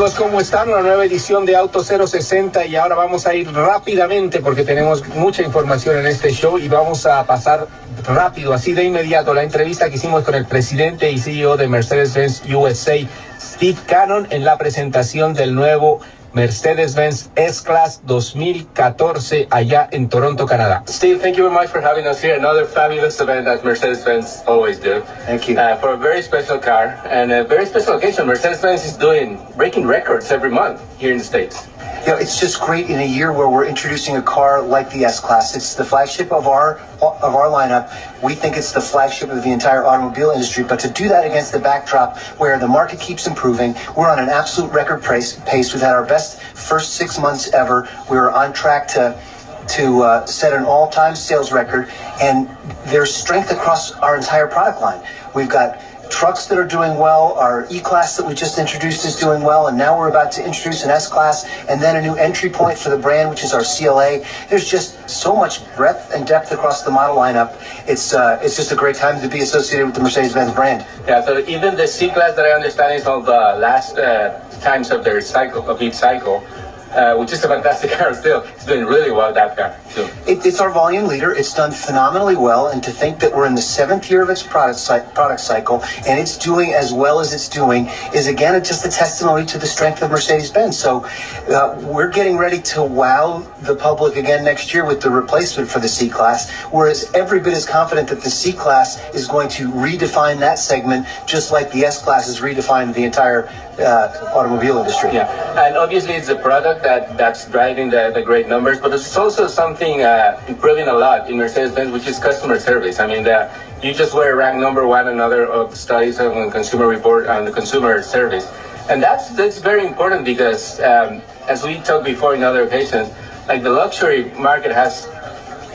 amigos, ¿cómo están? Una nueva edición de Auto 060 y ahora vamos a ir rápidamente porque tenemos mucha información en este show y vamos a pasar rápido, así de inmediato, la entrevista que hicimos con el presidente y CEO de Mercedes-Benz USA, Steve Cannon, en la presentación del nuevo Mercedes-Benz S-Class 2014 allá en Toronto, Canadá. Steve, thank you very much for having us here. Another fabulous event that Mercedes-Benz always do. Thank you. For a very special car and a very special occasion. Mercedes-Benz is breaking records every month here in the States. You know, it's just great in a year where we're introducing a car like the S-Class. It's the flagship of our lineup. We think it's the flagship of the entire automobile industry. But to do that against the backdrop where the market keeps improving, we're on an absolute record pace. We've had our best first 6 months ever. We're on track to set an all-time sales record, and there's strength across our entire product line. We've got trucks that are doing well, our E-Class that we just introduced is doing well, and now we're about to introduce an S-Class and then a new entry point for the brand, which is our CLA. There's just so much breadth and depth across the model lineup. It's just a great time to be associated with the Mercedes-Benz brand. Yeah, so even the C-Class that I understand is on the last times of their cycle, of each cycle, which is a fantastic car still. It's doing really well, that car, too. It's our volume leader. It's done phenomenally well, and to think that we're in the 7th year of its product cycle, and it's doing as well as it's doing, is again just a testimony to the strength of Mercedes-Benz. So we're getting ready to wow the public again next year with the replacement for the C-Class, whereas every bit is confident that the C-Class is going to redefine that segment, just like the S-Class has redefined the entire automobile industry. Yeah, and obviously it's a product that's driving the great numbers, but it's also something improving a lot in Mercedes-Benz, which is customer service. I mean, you just were ranked number one in other of studies on Consumer Report on the consumer service, and that's very important because as we talked before in other occasions, like the luxury market has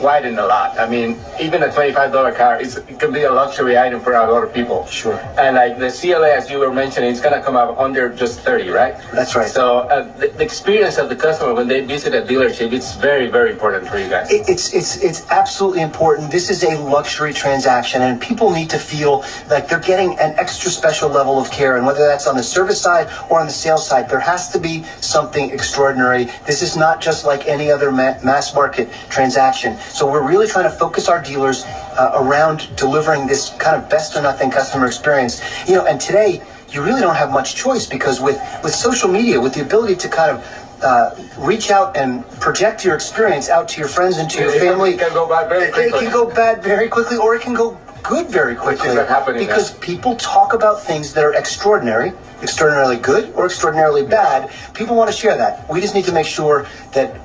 widened a lot. I mean, even a $25 car it can be a luxury item for a lot of people. Sure. And like the CLA, as you were mentioning, it's going to come up under just 30, right? That's right. So the experience of the customer when they visit a dealership, it's very, very important for you guys. It's absolutely important. This is a luxury transaction, and people need to feel like they're getting an extra special level of care. And whether that's on the service side or on the sales side, there has to be something extraordinary. This is not just like any other mass market transaction. So we're really trying to focus our dealers around delivering this kind of best or nothing customer experience. You know, and today you really don't have much choice because with social media, with the ability to kind of reach out and project your experience out to your friends and to your family, it can go bad very quickly. It can go bad very quickly, or it can go good very quickly. Because people talk about things that are extraordinary, extraordinarily good, or extraordinarily bad. People want to share that. We just need to make sure that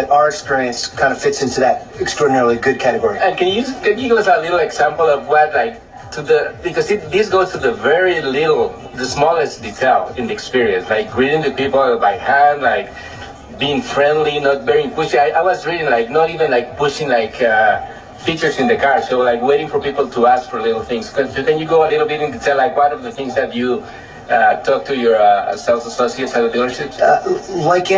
our experience kind of fits into that extraordinarily good category. And can you give us a little example of what, like, because this goes to the very little, the smallest detail in the experience, like greeting the people by hand, like being friendly, not very pushy. I was reading, like, not even like pushing, like, features in the car, so like waiting for people to ask for little things. Can you go a little bit in detail, like what of the things that you talk to your sales associates at the dealerships? Like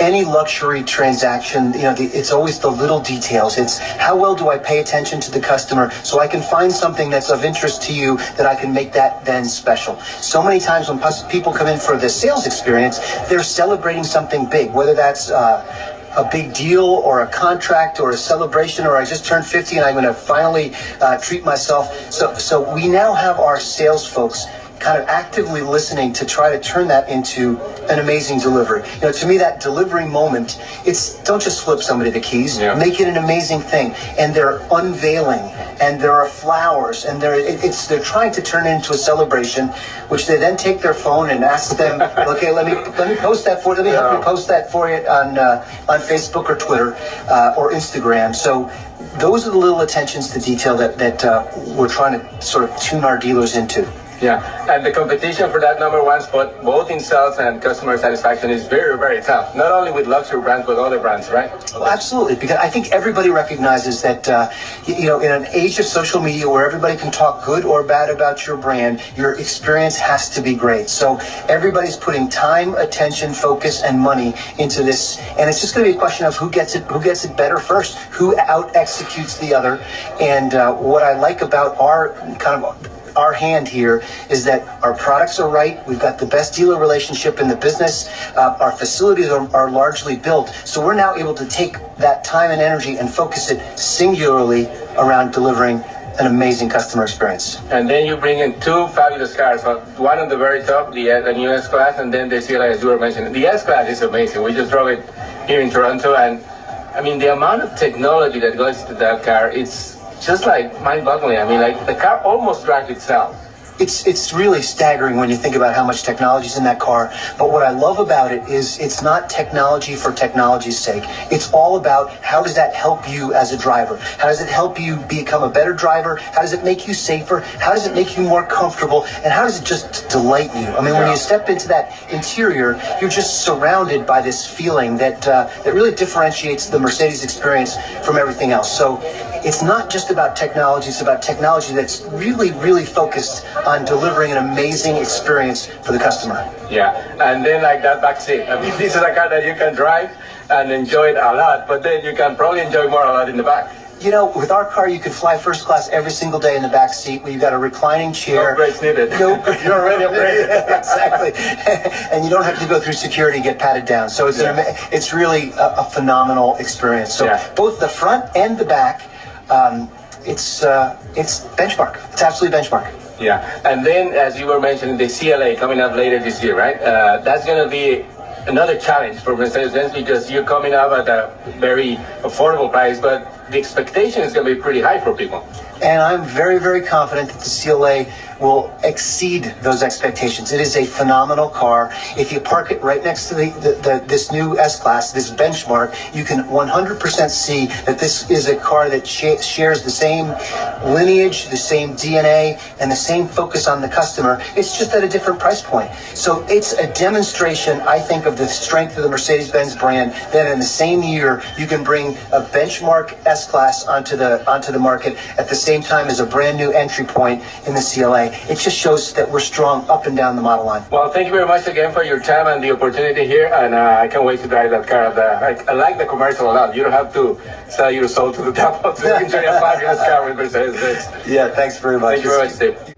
any luxury transaction, you know, it's always the little details. It's how well do I pay attention to the customer so I can find something that's of interest to you that I can make that then special. So many times when people come in for the sales experience, they're celebrating something big, whether that's a big deal or a contract or a celebration, or I just turned 50 and I'm going to finally treat myself. So we now have our sales folks kind of actively listening to try to turn that into an amazing delivery. You know, to me, that delivery moment, it's don't just flip somebody the keys, make it an amazing thing. And they're unveiling, and there are flowers, and they're trying to turn it into a celebration, which they then take their phone and ask them, okay, let me post that for you. Let me help you post that for you on Facebook or Twitter or Instagram. So those are the little attentions to detail that we're trying to sort of tune our dealers into. Yeah, and the competition for that number one spot, both in sales and customer satisfaction, is very, very tough. Not only with luxury brands, but other brands, right? Well, absolutely, because I think everybody recognizes that, you know, in an age of social media where everybody can talk good or bad about your brand, your experience has to be great. So everybody's putting time, attention, focus, and money into this, and it's just going to be a question of who gets it better first, who out executes the other. And what I like about our kind of our hand here is that our products are right. We've got the best dealer relationship in the business. Our facilities are largely built. So we're now able to take that time and energy and focus it singularly around delivering an amazing customer experience. And then you bring in two fabulous cars. One on the very top, the new S-Class, and then the CLA, as you were mentioning. The S-Class is amazing. We just drove it here in Toronto, and I mean, the amount of technology that goes into that car, it's just like mind-boggling. I mean, like, the car almost drives itself. It's really staggering when you think about how much technology is in that car. But what I love about it is it's not technology for technology's sake. It's all about how does that help you as a driver? How does it help you become a better driver? How does it make you safer? How does it make you more comfortable? And how does it just delight you? I mean, when you step into that interior, you're just surrounded by this feeling that really differentiates the Mercedes experience from everything else. So it's not just about technology. It's about technology that's really, really focused on delivering an amazing experience for the customer. Yeah, and then like that back seat. I mean, this is a car that you can drive and enjoy it a lot, but then you can probably enjoy more a lot in the back. You know, with our car, you could fly first class every single day in the back seat. We've got a reclining chair. No brakes needed. No, you're already upgraded. Exactly. And you don't have to go through security to get patted down. So it's really a phenomenal experience. So both the front and the back, it's benchmark. It's absolutely benchmark. Yeah, and then as you were mentioning, the CLA coming up later this year, right? That's going to be another challenge for Mercedes-Benz because you're coming up at a very affordable price, but the expectation is going to be pretty high for people. And I'm very, very confident that the CLA will exceed those expectations. It is a phenomenal car. If you park it right next to this new S-Class, this benchmark, you can 100% see that this is a car that shares the same lineage, the same DNA, and the same focus on the customer. It's just at a different price point. So it's a demonstration, I think, of the strength of the Mercedes-Benz brand, that in the same year you can bring a benchmark S-Class onto the market at the same time as a brand new entry point in the CLA. It just shows that we're strong up and down the model line. Well, thank you very much again for your time and the opportunity here, and I can't wait to drive that car. I like the commercial a lot. You don't have to sell your soul to the devil to enjoy a fabulous car with Mercedes-Benz. Yeah, thanks very much. Thank you very much, Steve.